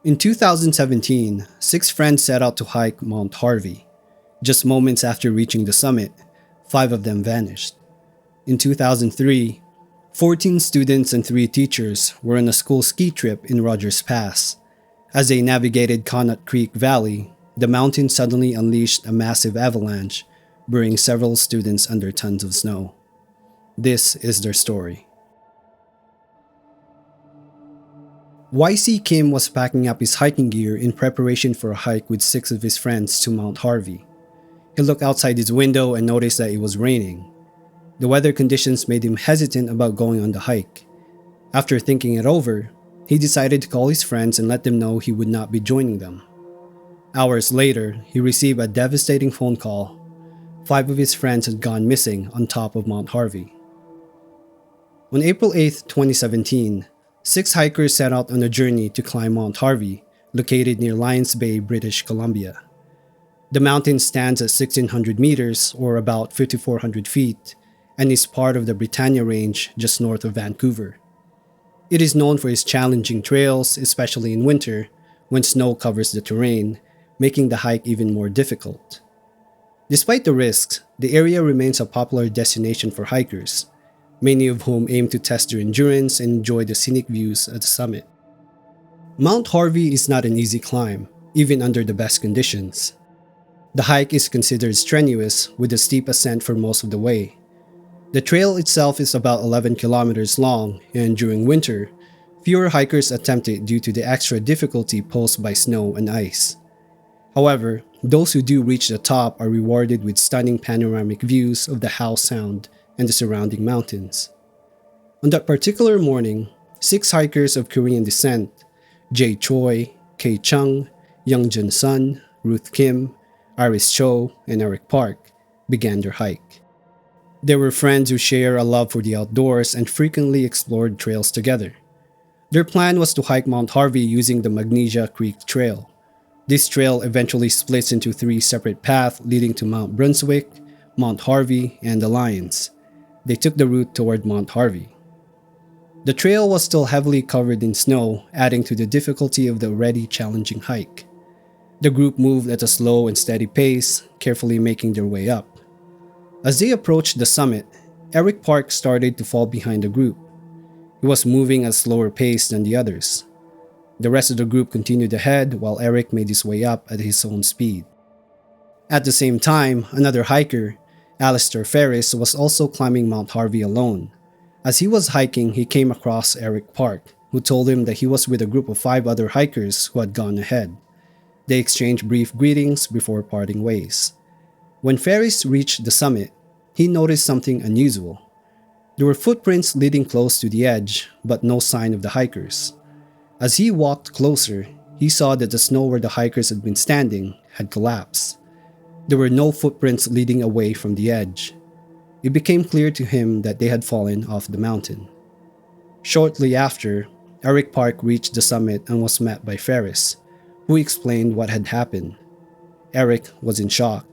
In 2017, six friends set out to hike Mount Harvey. Just moments after reaching the summit, five of them vanished. In 2003, 14 students and three teachers were on a school ski trip in Rogers Pass. As they navigated Conut Creek Valley, the mountain suddenly unleashed a massive avalanche, burying several students under tons of snow. This is their story. YC Kim was packing up his hiking gear in preparation for a hike with six of his friends to Mount Harvey. He looked outside his window and noticed that it was raining. The weather conditions made him hesitant about going on the hike. After thinking it over, he decided to call his friends and let them know he would not be joining them. Hours later, he received a devastating phone call. Five of his friends had gone missing on top of Mount Harvey. On April 8, 2017, six hikers set out on a journey to climb Mount Harvey, located near Lions Bay, British Columbia. The mountain stands at 1,600 meters, or about 5,400 feet, and is part of the Britannia Range just north of Vancouver. It is known for its challenging trails, especially in winter, when snow covers the terrain, making the hike even more difficult. Despite the risks, the area remains a popular destination for hikers, many of whom aim to test their endurance and enjoy the scenic views at the summit. Mount Harvey is not an easy climb, even under the best conditions. The hike is considered strenuous, with a steep ascent for most of the way. The trail itself is about 11 kilometers long, and during winter, fewer hikers attempt it due to the extra difficulty posed by snow and ice. However, those who do reach the top are rewarded with stunning panoramic views of the Howe Sound and the surrounding mountains. On that particular morning, six hikers of Korean descent, Jae Choi, Kei Chung, Youngjun Sun, Ruth Kim, Iris Cho, and Eric Park, began their hike. They were friends who share a love for the outdoors and frequently explored trails together. Their plan was to hike Mount Harvey using the Magnesia Creek Trail. This trail eventually splits into three separate paths leading to Mount Brunswick, Mount Harvey, and Alliance. They took the route toward Mount Harvey. The trail was still heavily covered in snow, adding to the difficulty of the already challenging hike. The group moved at a slow and steady pace, carefully making their way up. As they approached the summit, Eric Park started to fall behind the group. He was moving at a slower pace than the others. The rest of the group continued ahead while Eric made his way up at his own speed. At the same time, another hiker, Alistair Ferris, was also climbing Mount Harvey alone. As he was hiking, he came across Eric Park, who told him that he was with a group of five other hikers who had gone ahead. They exchanged brief greetings before parting ways. When Ferris reached the summit, he noticed something unusual. There were footprints leading close to the edge, but no sign of the hikers. As he walked closer, he saw that the snow where the hikers had been standing had collapsed. There were no footprints leading away from the edge. It became clear to him that they had fallen off the mountain. Shortly after, Eric Park reached the summit and was met by Ferris, who explained what had happened. Eric was in shock.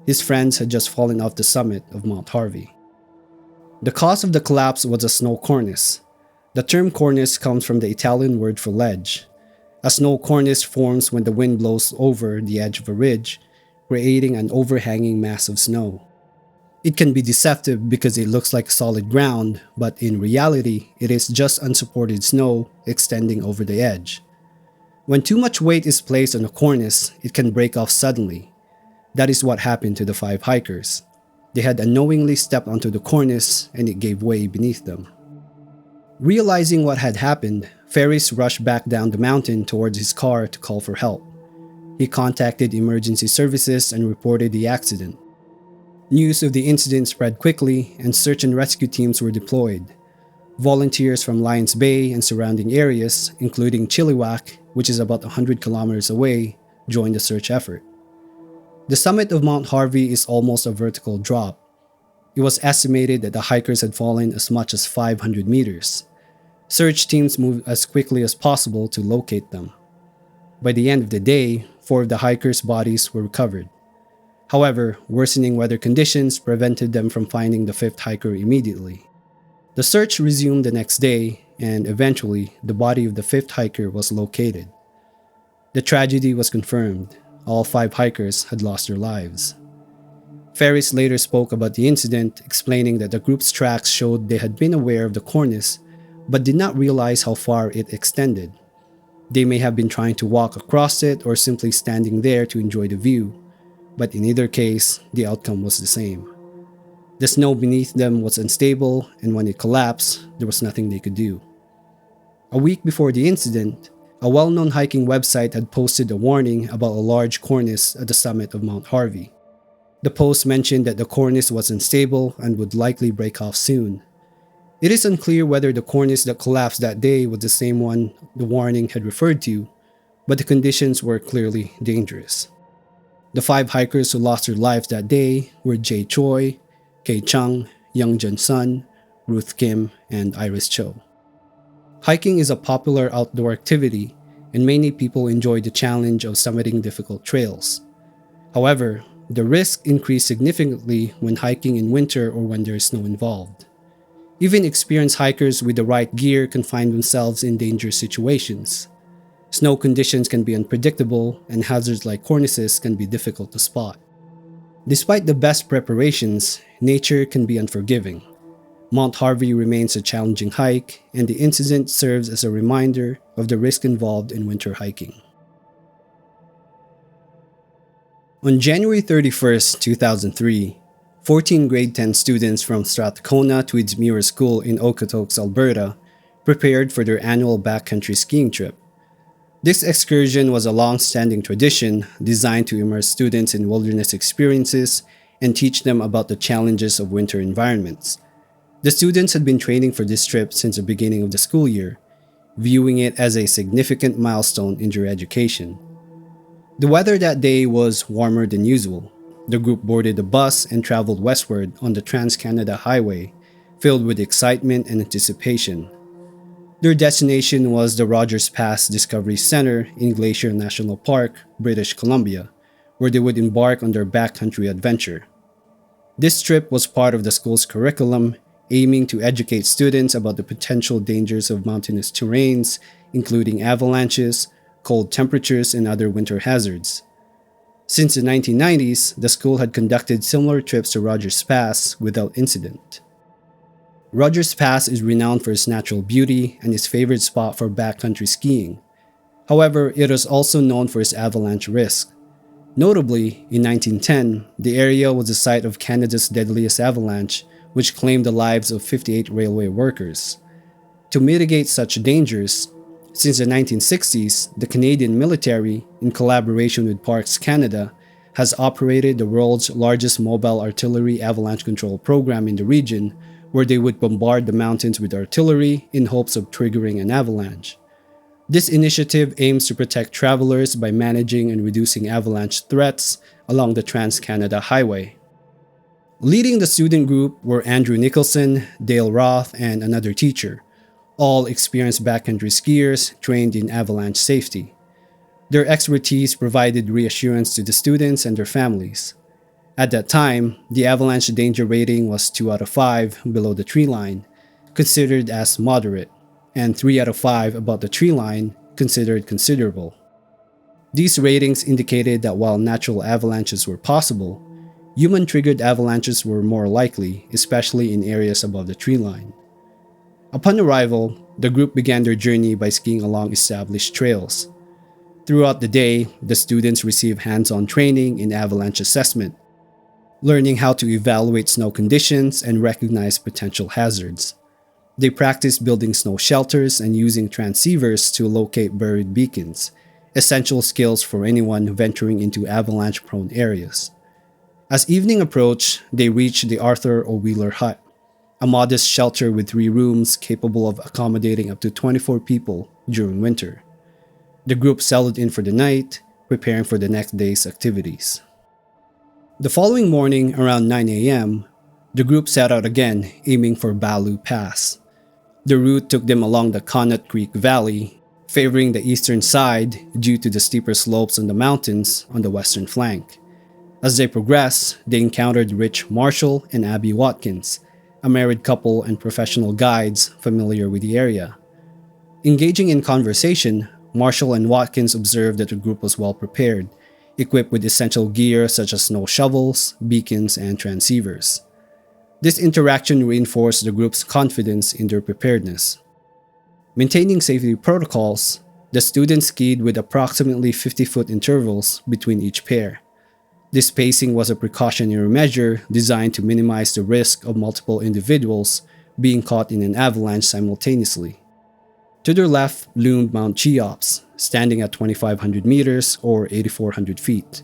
His friends had just fallen off the summit of Mount Harvey. The cause of the collapse was a snow cornice. The term cornice comes from the Italian word for ledge. A snow cornice forms when the wind blows over the edge of a ridge, creating an overhanging mass of snow. It can be deceptive because it looks like solid ground, but in reality, it is just unsupported snow extending over the edge. When too much weight is placed on a cornice, it can break off suddenly. That is what happened to the five hikers. They had unknowingly stepped onto the cornice and it gave way beneath them. Realizing what had happened, Ferris rushed back down the mountain towards his car to call for help. He contacted emergency services and reported the accident. News of the incident spread quickly and search and rescue teams were deployed. Volunteers from Lions Bay and surrounding areas, including Chilliwack, which is about 100 kilometers away, joined the search effort. The summit of Mount Harvey is almost a vertical drop. It was estimated that the hikers had fallen as much as 500 meters. Search teams moved as quickly as possible to locate them. By the end of the day, 4 of the hikers' bodies were recovered. However, worsening weather conditions prevented them from finding the 5th hiker immediately. The search resumed the next day, and eventually, the body of the 5th hiker was located. The tragedy was confirmed. All 5 hikers had lost their lives. Ferris later spoke about the incident, explaining that the group's tracks showed they had been aware of the Cornice, but did not realize how far it extended. They may have been trying to walk across it or simply standing there to enjoy the view, but in either case, the outcome was the same. The snow beneath them was unstable, and when it collapsed, there was nothing they could do. A week before the incident, a well-known hiking website had posted a warning about a large cornice at the summit of Mount Harvey. The post mentioned that the cornice was unstable and would likely break off soon. It is unclear whether the cornice that collapsed that day was the same one the warning had referred to, but the conditions were clearly dangerous. The 5 hikers who lost their lives that day were Jay Choi, Kay Chung, Youngjun Sun, Ruth Kim, and Iris Cho. Hiking is a popular outdoor activity, and many people enjoy the challenge of summiting difficult trails. However, the risk increased significantly when hiking in winter or when there is snow involved. Even experienced hikers with the right gear can find themselves in dangerous situations. Snow conditions can be unpredictable, and hazards like cornices can be difficult to spot. Despite the best preparations, nature can be unforgiving. Mount Harvey remains a challenging hike, and the incident serves as a reminder of the risk involved in winter hiking. On January 31st, 2003, 14 grade 10 students from Strathcona Tweedsmuir School in Okotoks, Alberta, prepared for their annual backcountry skiing trip. This excursion was a long-standing tradition designed to immerse students in wilderness experiences and teach them about the challenges of winter environments. The students had been training for this trip since the beginning of the school year, viewing it as a significant milestone in their education. The weather that day was warmer than usual. The group boarded a bus and traveled westward on the Trans-Canada Highway, filled with excitement and anticipation. Their destination was the Rogers Pass Discovery Center in Glacier National Park, British Columbia, where they would embark on their backcountry adventure. This trip was part of the school's curriculum, aiming to educate students about the potential dangers of mountainous terrains, including avalanches, cold temperatures, and other winter hazards. Since the 1990s, the school had conducted similar trips to Rogers Pass without incident. Rogers Pass is renowned for its natural beauty and its favorite spot for backcountry skiing. However, it is also known for its avalanche risk. Notably, in 1910, the area was the site of Canada's deadliest avalanche, which claimed the lives of 58 railway workers. To mitigate such dangers, since the 1960s, the Canadian military, in collaboration with Parks Canada, has operated the world's largest mobile artillery avalanche control program in the region, where they would bombard the mountains with artillery in hopes of triggering an avalanche. This initiative aims to protect travelers by managing and reducing avalanche threats along the Trans-Canada Highway. Leading the student group were Andrew Nicholson, Dale Roth, and another teacher, all experienced backcountry skiers trained in avalanche safety. Their expertise provided reassurance to the students and their families. At that time, the avalanche danger rating was 2 out of 5 below the tree line, considered as moderate, and 3 out of 5 above the tree line, considered considerable. These ratings indicated that while natural avalanches were possible, human-triggered avalanches were more likely, especially in areas above the tree line. Upon arrival, the group began their journey by skiing along established trails. Throughout the day, the students received hands-on training in avalanche assessment, learning how to evaluate snow conditions and recognize potential hazards. They practiced building snow shelters and using transceivers to locate buried beacons, essential skills for anyone venturing into avalanche-prone areas. As evening approached, they reached the Arthur O. Wheeler Hut, a modest shelter with 3 rooms capable of accommodating up to 24 people during winter. The group settled in for the night, preparing for the next day's activities. The following morning, around 9 a.m., the group set out again, aiming for Balu Pass. The route took them along the Conut Creek Valley, favoring the eastern side due to the steeper slopes on the mountains on the western flank. As they progressed, they encountered Rich Marshall and Abby Watkins, a married couple and professional guides familiar with the area. Engaging in conversation, Marshall and Watkins observed that the group was well prepared, equipped with essential gear such as snow shovels, beacons, and transceivers. This interaction reinforced the group's confidence in their preparedness. Maintaining safety protocols, the students skied with approximately 50-foot intervals between each pair. This pacing was a precautionary measure designed to minimize the risk of multiple individuals being caught in an avalanche simultaneously. To their left loomed Mount Cheops, standing at 2,500 meters or 8,400 feet.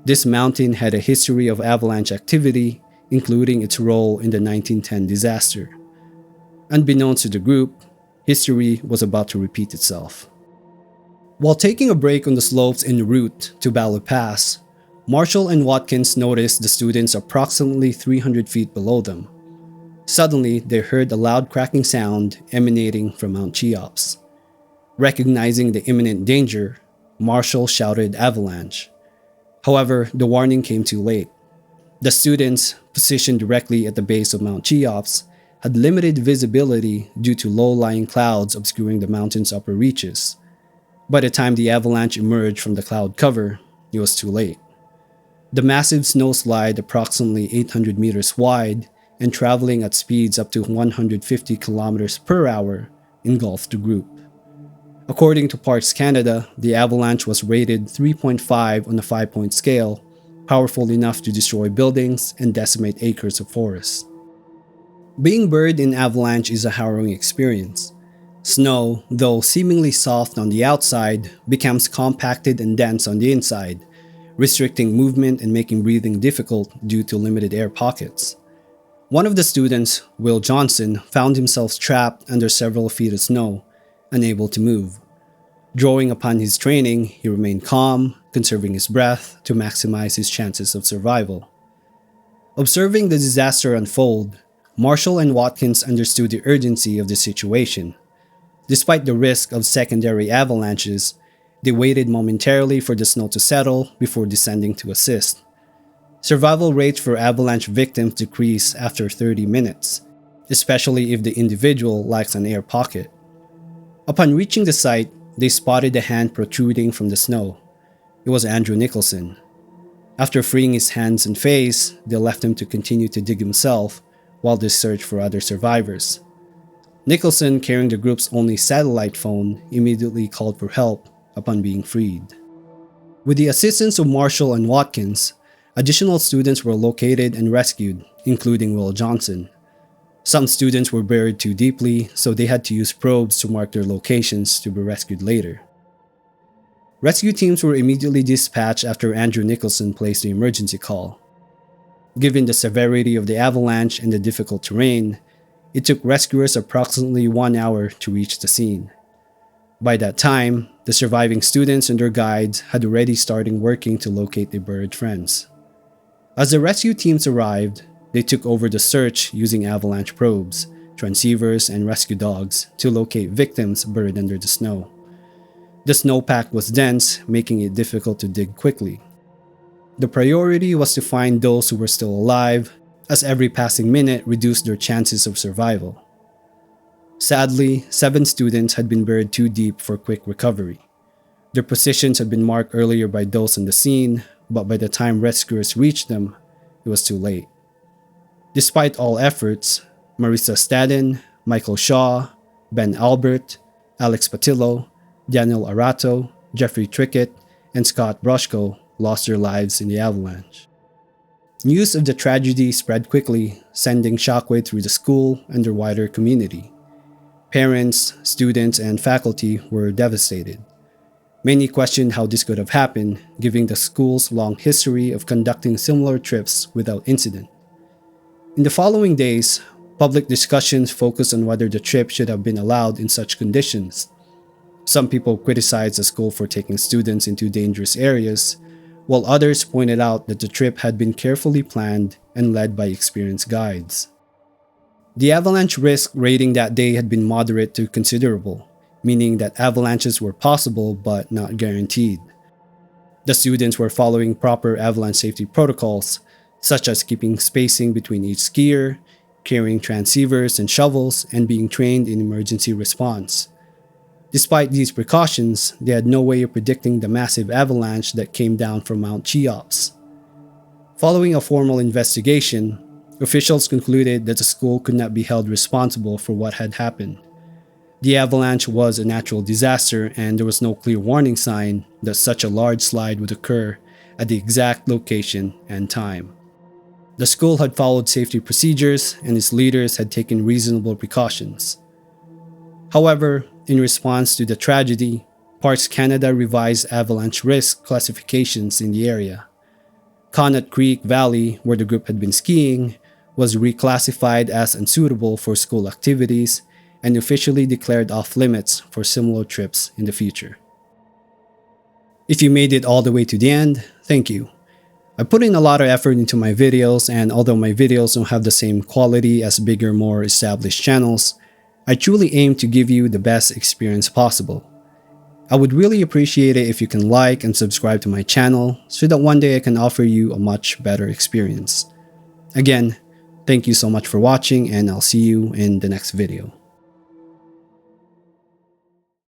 This mountain had a history of avalanche activity, including its role in the 1910 disaster. Unbeknownst to the group, history was about to repeat itself. While taking a break on the slopes en route to Ballot Pass, Marshall and Watkins noticed the students approximately 300 feet below them. Suddenly, they heard a loud cracking sound emanating from Mount Cheops. Recognizing the imminent danger, Marshall shouted avalanche. However, the warning came too late. The students, positioned directly at the base of Mount Cheops, had limited visibility due to low-lying clouds obscuring the mountain's upper reaches. By the time the avalanche emerged from the cloud cover, it was too late. The massive snowslide, approximately 800 meters wide and traveling at speeds up to 150 kilometers per hour, engulfed the group. According to Parks Canada, the avalanche was rated 3.5 on a 5-point scale, powerful enough to destroy buildings and decimate acres of forest. Being buried in avalanche is a harrowing experience. Snow, though seemingly soft on the outside, becomes compacted and dense on the inside, restricting movement and making breathing difficult due to limited air pockets. One of the students, Will Johnson, found himself trapped under several feet of snow, unable to move. Drawing upon his training, he remained calm, conserving his breath to maximize his chances of survival. Observing the disaster unfold, Marshall and Watkins understood the urgency of the situation. Despite the risk of secondary avalanches, they waited momentarily for the snow to settle before descending to assist. Survival rates for avalanche victims decrease after 30 minutes, especially if the individual lacks an air pocket. Upon reaching the site, they spotted a hand protruding from the snow. It was Andrew Nicholson. After freeing his hands and face, they left him to continue to dig himself while they searched for other survivors. Nicholson, carrying the group's only satellite phone, immediately called for help upon being freed. With the assistance of Marshall and Watkins, additional students were located and rescued, including Will Johnson. Some students were buried too deeply, so they had to use probes to mark their locations to be rescued later. Rescue teams were immediately dispatched after Andrew Nicholson placed the emergency call. Given the severity of the avalanche and the difficult terrain, it took rescuers approximately 1 hour to reach the scene. By that time, the surviving students and their guides had already started working to locate their buried friends. As the rescue teams arrived, they took over the search using avalanche probes, transceivers, and rescue dogs to locate victims buried under the snow. The snowpack was dense, making it difficult to dig quickly. The priority was to find those who were still alive, as every passing minute reduced their chances of survival. Sadly, 7 students had been buried too deep for quick recovery. Their positions had been marked earlier by those on the scene, but by the time rescuers reached them, it was too late. Despite all efforts, Marissa Stadden, Michael Shaw, Ben Albert, Alex Patillo, Daniel Arato, Jeffrey Trickett, and Scott Brushko lost their lives in the avalanche. News of the tragedy spread quickly, sending shockwave through the school and their wider community. Parents, students, and faculty were devastated. Many questioned how this could have happened, given the school's long history of conducting similar trips without incident. In the following days, public discussions focused on whether the trip should have been allowed in such conditions. Some people criticized the school for taking students into dangerous areas, while others pointed out that the trip had been carefully planned and led by experienced guides. The avalanche risk rating that day had been moderate to considerable, meaning that avalanches were possible but not guaranteed. The students were following proper avalanche safety protocols, such as keeping spacing between each skier, carrying transceivers and shovels, and being trained in emergency response. Despite these precautions, they had no way of predicting the massive avalanche that came down from Mount Cheops. Following a formal investigation, officials concluded that the school could not be held responsible for what had happened. The avalanche was a natural disaster, and there was no clear warning sign that such a large slide would occur at the exact location and time. The school had followed safety procedures, and its leaders had taken reasonable precautions. However, in response to the tragedy, Parks Canada revised avalanche risk classifications in the area. Conut Creek Valley, where the group had been skiing, was reclassified as unsuitable for school activities and officially declared off limits for similar trips in the future. If you made it all the way to the end, thank you. I put in a lot of effort into my videos, and although my videos don't have the same quality as bigger, more established channels, I truly aim to give you the best experience possible. I would really appreciate it if you can like and subscribe to my channel so that one day I can offer you a much better experience. Again, thank you so much for watching, and I'll see you in the next video.